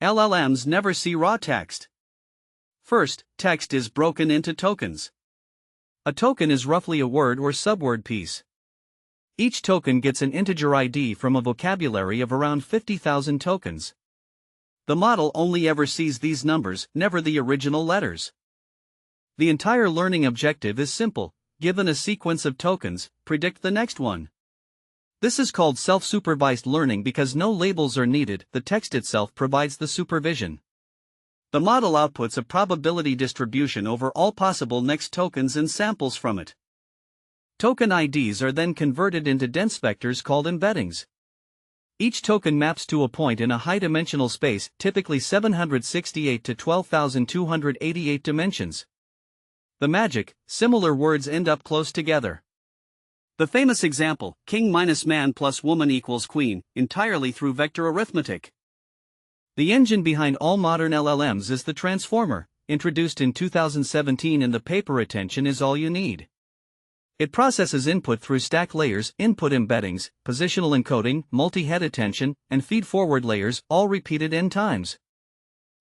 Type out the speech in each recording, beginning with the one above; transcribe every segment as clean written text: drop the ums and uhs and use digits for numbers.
LLMs never see raw text. First, text is broken into tokens. A token is roughly a word or subword piece. Each token gets an integer ID from a vocabulary of around 50,000 tokens. The model only ever sees these numbers, never the original letters. The entire learning objective is simple: given a sequence of tokens, predict the next one. This is called self-supervised learning because no labels are needed, the text itself provides the supervision. The model outputs a probability distribution over all possible next tokens and samples from it. Token IDs are then converted into dense vectors called embeddings. Each token maps to a point in a high-dimensional space, typically 768 to 12,288 dimensions. The magic: similar words end up close together. The famous example, king minus man plus woman equals queen, entirely through vector arithmetic. The engine behind all modern LLMs is the transformer, introduced in 2017 in the paper. Attention is all you need. It processes input through stack layers, input embeddings, positional encoding, multi-head attention, and feed-forward layers, all repeated n times.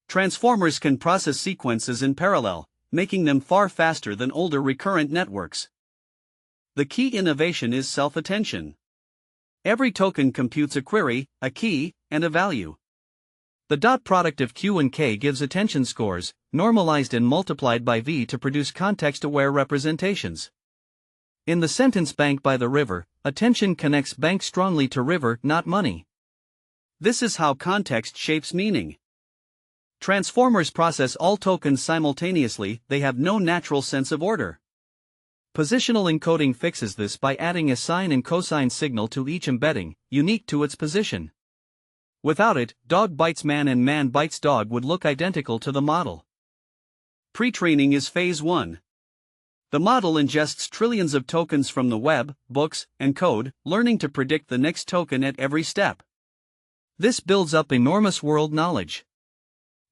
Transformers can process sequences in parallel, making them far faster than older recurrent networks. The key innovation is self-attention. Every token computes a query, a key, and a value. The dot product of Q and K gives attention scores, normalized and multiplied by V to produce context-aware representations. In the sentence bank by the river, attention connects bank strongly to river, not money. This is how context shapes meaning. Transformers process all tokens simultaneously, they have no natural sense of order. Positional encoding fixes this by adding a sine and cosine signal to each embedding, unique to its position. Without it, dog bites man and man bites dog would look identical to the model. Pre-training is phase 1. The model ingests trillions of tokens from the web, books, and code, learning to predict the next token at every step. This builds up enormous world knowledge.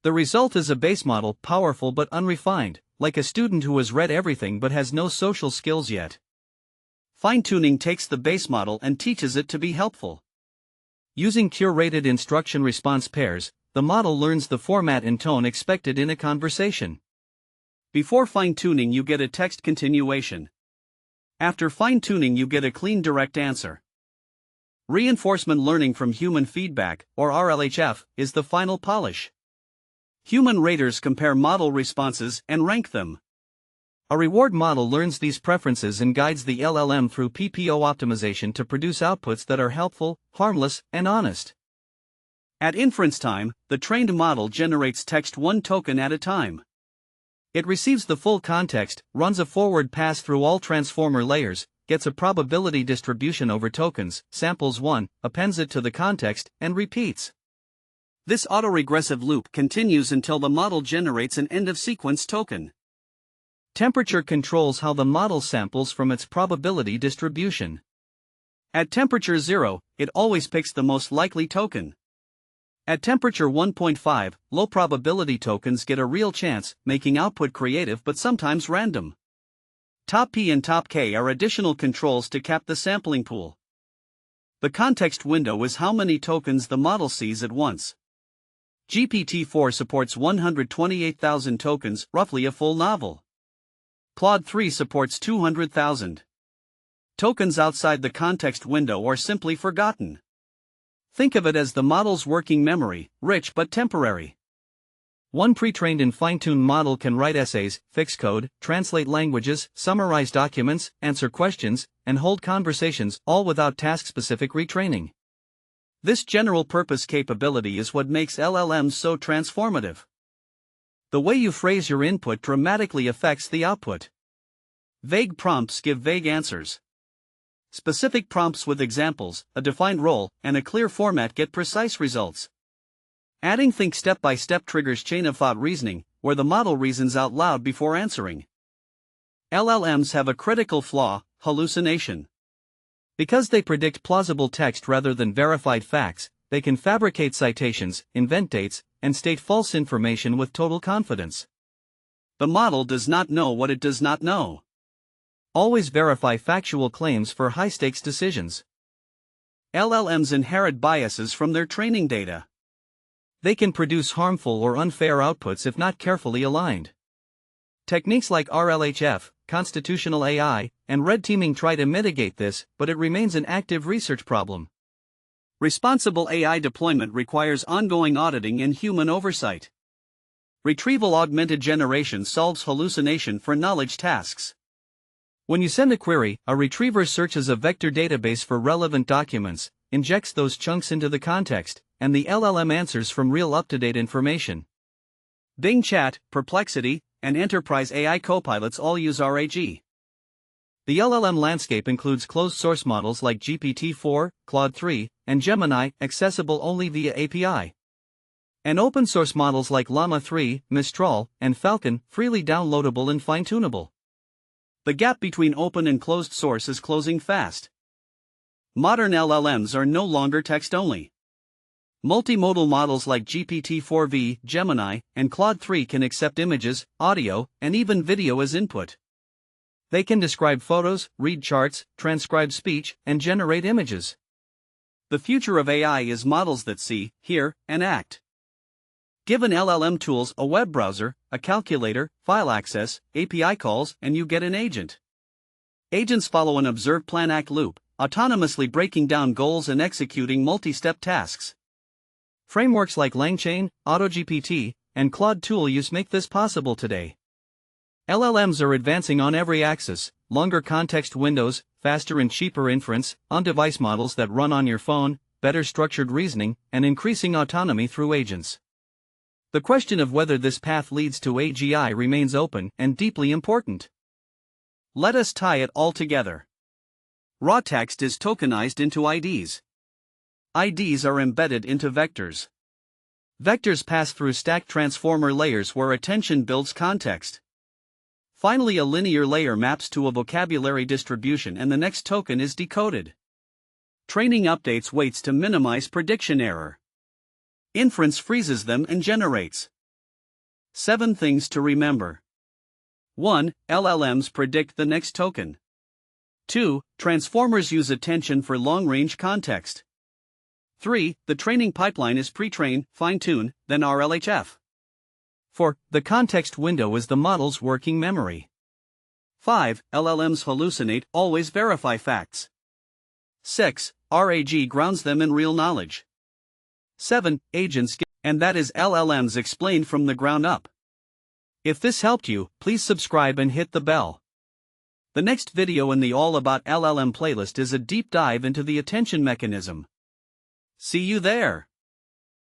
The result is a base model, powerful but unrefined, like a student who has read everything but has no social skills yet. Fine-tuning takes the base model and teaches it to be helpful. Using curated instruction response pairs, the model learns the format and tone expected in a conversation. Before fine-tuning, you get a text continuation. After fine-tuning, you get a clean direct answer. Reinforcement learning from human feedback, or RLHF, is the final polish. Human raters compare model responses and rank them. A reward model learns these preferences and guides the LLM through PPO optimization to produce outputs that are helpful, harmless, and honest. At inference time, the trained model generates text one token at a time. It receives the full context, runs a forward pass through all transformer layers, gets a probability distribution over tokens, samples one, appends it to the context, and repeats. This autoregressive loop continues until the model generates an end-of-sequence token. Temperature controls how the model samples from its probability distribution. At temperature 0, it always picks the most likely token. At temperature 1.5, low probability tokens get a real chance, making output creative but sometimes random. Top P and top K are additional controls to cap the sampling pool. The context window is how many tokens the model sees at once. GPT-4 supports 128,000 tokens, roughly a full novel. Claude 3 supports 200,000. Tokens outside the context window are simply forgotten. Think of it as the model's working memory, rich but temporary. One pre-trained and fine-tuned model can write essays, fix code, translate languages, summarize documents, answer questions, and hold conversations, all without task-specific retraining. This general-purpose capability is what makes LLMs so transformative. The way you phrase your input dramatically affects the output. Vague prompts give vague answers. Specific prompts with examples, a defined role, and a clear format get precise results. Adding think step-by-step triggers chain-of-thought reasoning, where the model reasons out loud before answering. LLMs have a critical flaw: hallucination. Because they predict plausible text rather than verified facts, they can fabricate citations, invent dates, and state false information with total confidence. The model does not know what it does not know. Always verify factual claims for high-stakes decisions. LLMs inherit biases from their training data. They can produce harmful or unfair outputs if not carefully aligned. Techniques like RLHF, constitutional AI, and red teaming try to mitigate this, but it remains an active research problem. Responsible AI deployment requires ongoing auditing and human oversight. Retrieval augmented generation solves hallucination for knowledge tasks. When you send a query, a retriever searches a vector database for relevant documents, injects those chunks into the context, and the LLM answers from real up-to-date information. Bing Chat, Perplexity, and Enterprise AI copilots all use RAG. The LLM landscape includes closed-source models like GPT-4, Claude 3, and Gemini, accessible only via API. And open-source models like Llama 3, Mistral, and Falcon, freely downloadable and fine-tunable. The gap between open and closed source is closing fast. Modern LLMs are no longer text-only. Multimodal models like GPT-4v, Gemini, and Claude 3 can accept images, audio, and even video as input. They can describe photos, read charts, transcribe speech, and generate images. The future of AI is models that see, hear, and act. Give an LLM tools a web browser, a calculator, file access, API calls, and you get an agent. Agents follow an observe-plan-act loop, autonomously breaking down goals and executing multi-step tasks. Frameworks like LangChain, AutoGPT, and Claude Tool make this possible today. LLMs are advancing on every axis: longer context windows, faster and cheaper inference, on-device models that run on your phone, better structured reasoning, and increasing autonomy through agents. The question of whether this path leads to AGI remains open and deeply important. Let us tie it all together. Raw text is tokenized into IDs. IDs are embedded into vectors. Vectors pass through stacked transformer layers where attention builds context. Finally, a linear layer maps to a vocabulary distribution and the next token is decoded. Training updates weights to minimize prediction error. Inference freezes them and generates. 7 things to remember. 1. LLMs predict the next token. 2. Transformers use attention for long-range context. 3. The training pipeline is pre-train, fine-tune, then RLHF. 4. The context window is the model's working memory. 5. LLMs hallucinate, always verify facts. 6. RAG grounds them in real knowledge. 7. Agents get, and that is LLMs explained from the ground up. If this helped you, please subscribe and hit the bell. The next video in the All About LLM playlist is a deep dive into the attention mechanism. See you there.